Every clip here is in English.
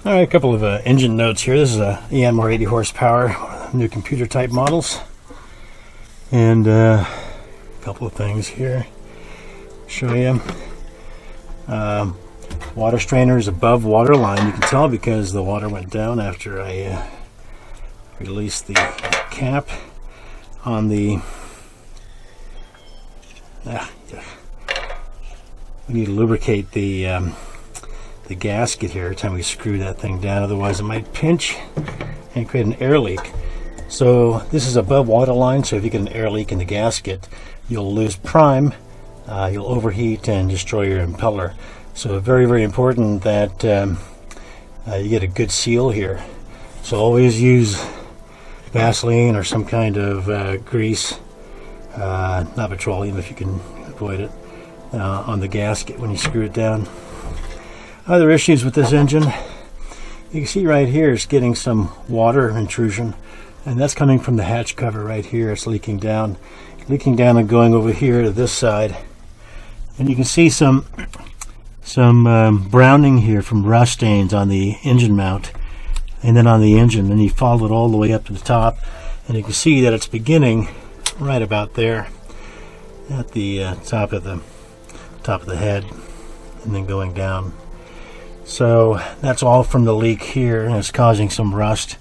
All right, a couple of engine notes here. This is a Yanmar 80 horsepower, new computer type models. And a couple of things here. Show you. Water strainer is above water line. You can tell because the water went down after I released the cap on the... we need to lubricate the gasket here every time we screw that thing down, otherwise it might pinch and create an air leak. So this is above water line, so if you get an air leak in the gasket, you'll lose prime, you'll overheat and destroy your impeller. So very, very important that you get a good seal here. So always use Vaseline or some kind of grease, not petroleum if you can avoid it, on the gasket when you screw it down. Other issues with this engine, you can see right here it's getting some water intrusion, and that's coming from the hatch cover right here. It's leaking down and going over here to this side, and you can see some browning here from rust stains on the engine mount and then on the engine, and you follow it all the way up to the top, and you can see that it's beginning right about there at the top of the head and then going down. So that's all from the leak here, and it's causing some rust.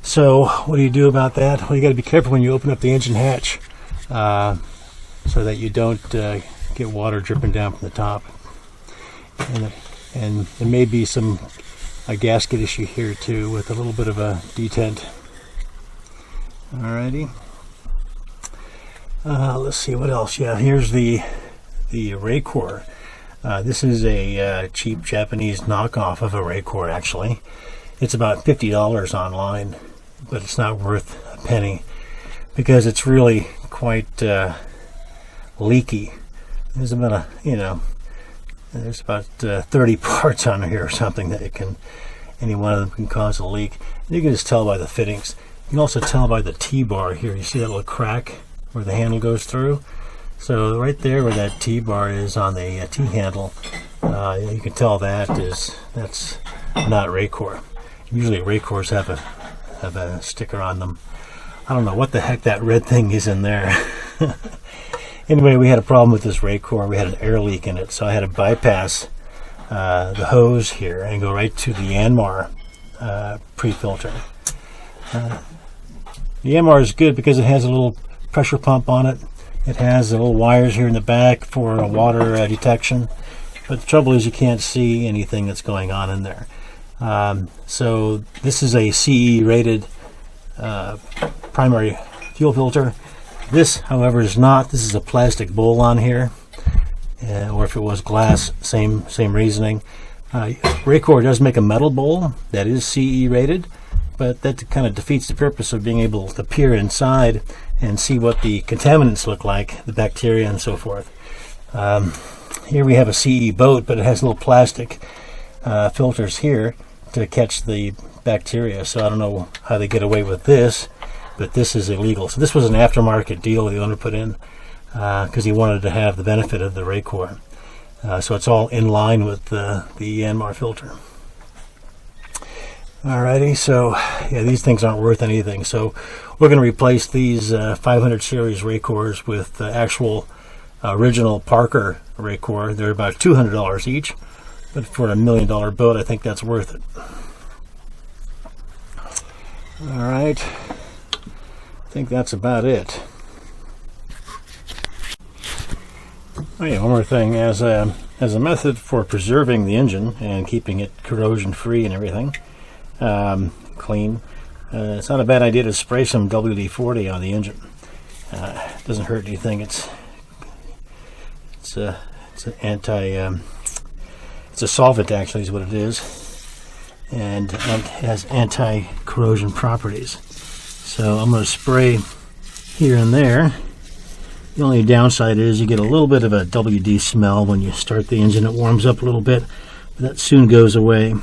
So what do you do about that? Well, you got to be careful when you open up the engine hatch so that you don't get water dripping down from the top. And there may be a gasket issue here too, with a little bit of a detent. Alrighty. Let's see what else. Yeah, here's the Racor. This is a cheap Japanese knockoff of a Racor, actually. It's about $50 online, but it's not worth a penny because it's really quite leaky. There's about there's about 30 parts on here or something that any one of them can cause a leak. You can just tell by the fittings. You can also tell by the T-bar here. You see that little crack where the handle goes through? So right there where that T-bar is on the T-handle, you can tell that's not Racor. Usually Racors have a sticker on them. I don't know what the heck that red thing is in there. Anyway, we had a problem with this Racor. We had an air leak in it, so I had to bypass the hose here and go right to the Yanmar pre-filter. The Yanmar is good because it has a little pressure pump on it. It has the little wires here in the back for water detection, but the trouble is you can't see anything that's going on in there. So this is a CE rated primary fuel filter. This, however, is not. This is a plastic bowl on here, or if it was glass, same reasoning. Racor does make a metal bowl that is CE rated, but that kind of defeats the purpose of being able to peer inside and see what the contaminants look like, the bacteria and so forth. Here we have a CE boat, but it has little plastic filters here to catch the bacteria. So I don't know how they get away with this, but this is illegal. So this was an aftermarket deal the owner put in because he wanted to have the benefit of the Racor. So it's all in line with the Yanmar filter. Alrighty, so yeah, these things aren't worth anything. So we're going to replace these 500 series Racors with actual original Parker Racor. They're about $200 each, but for $1 million boat, I think that's worth it. Alright, I think that's about it. Oh yeah, one more thing. As a method for preserving the engine and keeping it corrosion free and everything, clean, it's not a bad idea to spray some WD-40 on the engine. It doesn't hurt anything. It's an it's a solvent, actually, is what it is, and it has anti-corrosion properties. So I'm going to spray here and there. The only downside is you get a little bit of a WD smell when you start the engine. It warms up a little bit, but that soon goes away.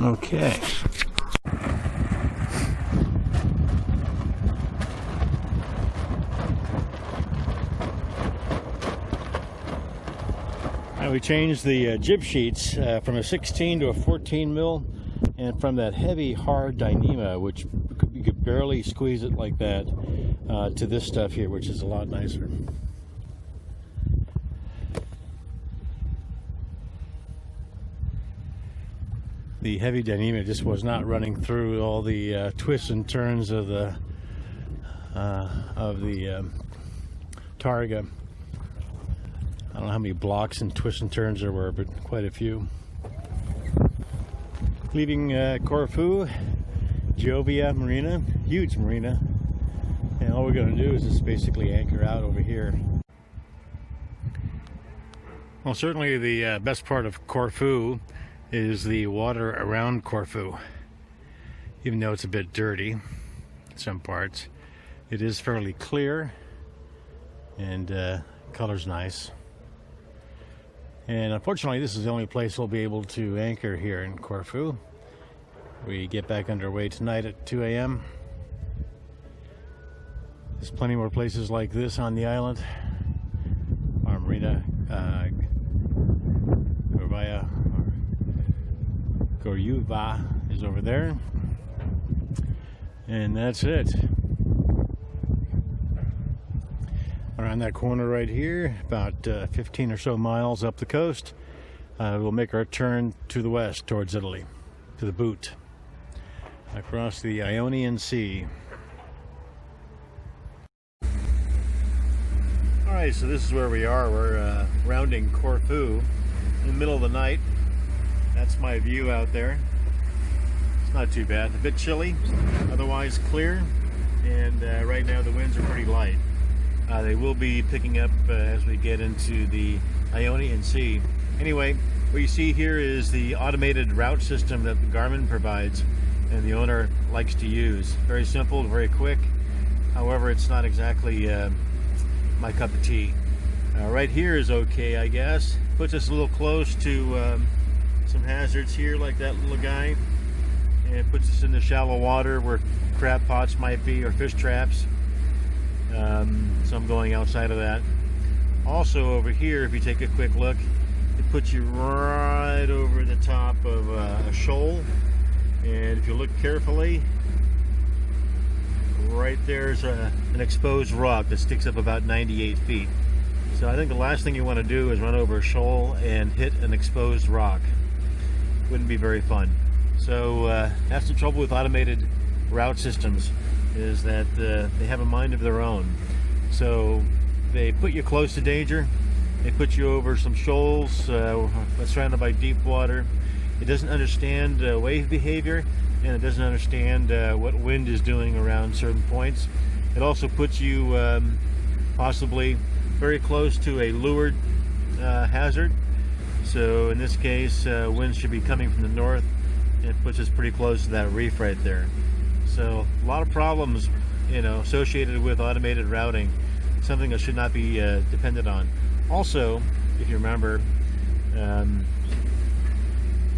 Okay. Now we changed the jib sheets from a 16 to a 14 mil, and from that heavy hard Dyneema, which you could barely squeeze it like that, to this stuff here, which is a lot nicer. The heavy Dyneema just was not running through all the twists and turns of the Targa. I don't know how many blocks and twists and turns there were, but quite a few. Leaving Corfu, Giovia Marina, huge marina, and all we're going to do is just basically anchor out over here. Well, certainly the best part of Corfu is the water around Corfu. Even though it's a bit dirty in some parts, it is fairly clear, and color's nice. And unfortunately, this is the only place we'll be able to anchor here in Corfu. We get back underway tonight at 2 a.m. There's plenty more places like this on the island. Our marina, Goryuva is over there, and that's it. Around that corner right here, about 15 or so miles up the coast, we'll make our turn to the west towards Italy, to the boot, across the Ionian Sea. Alright, so this is where we are. We're rounding Corfu in the middle of the night. That's my view out there. It's not too bad. A bit chilly, otherwise clear, and right now the winds are pretty light. They will be picking up as we get into the Ionian Sea. Anyway, what you see here is the automated route system that the Garmin provides and the owner likes to use. Very simple, very quick. However, it's not exactly my cup of tea. Right here is okay, I guess. Puts us a little close to some hazards here, like that little guy, and puts us in the shallow water where crab pots might be, or fish traps. So I'm going outside of that. Also over here, if you take a quick look, it puts you right over the top of a shoal, and if you look carefully, right there's an exposed rock that sticks up about 98 feet. So I think the last thing you want to do is run over a shoal and hit an exposed rock. Wouldn't be very fun. So that's the trouble with automated route systems, is that they have a mind of their own. So they put you close to danger, they put you over some shoals surrounded by deep water. It doesn't understand wave behavior, and it doesn't understand what wind is doing around certain points. It also puts you possibly very close to a lured hazard. So in this case, winds should be coming from the north, and it puts us pretty close to that reef right there. So a lot of problems, associated with automated routing, something that should not be dependent on. Also, if you remember,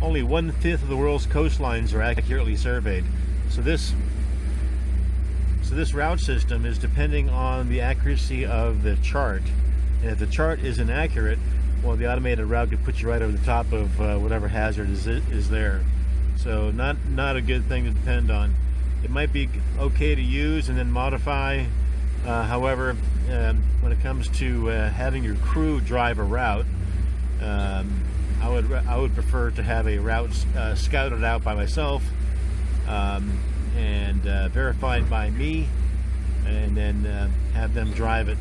only 1/5 of the world's coastlines are accurately surveyed. So this route system is depending on the accuracy of the chart. And if the chart is inaccurate, well, the automated route could put you right over the top of whatever hazard is there. So not a good thing to depend on. It might be okay to use and then modify. However, when it comes to having your crew drive a route, I would prefer to have a route scouted out by myself and verified by me, and then have them drive it.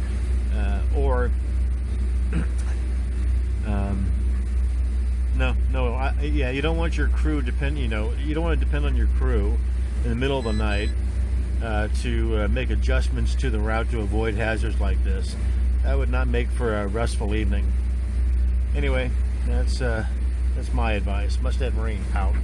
You don't want your crew you don't want to depend on your crew in the middle of the night to make adjustments to the route to avoid hazards like this. That would not make for a restful evening. Anyway, that's my advice. Mustad Marine out.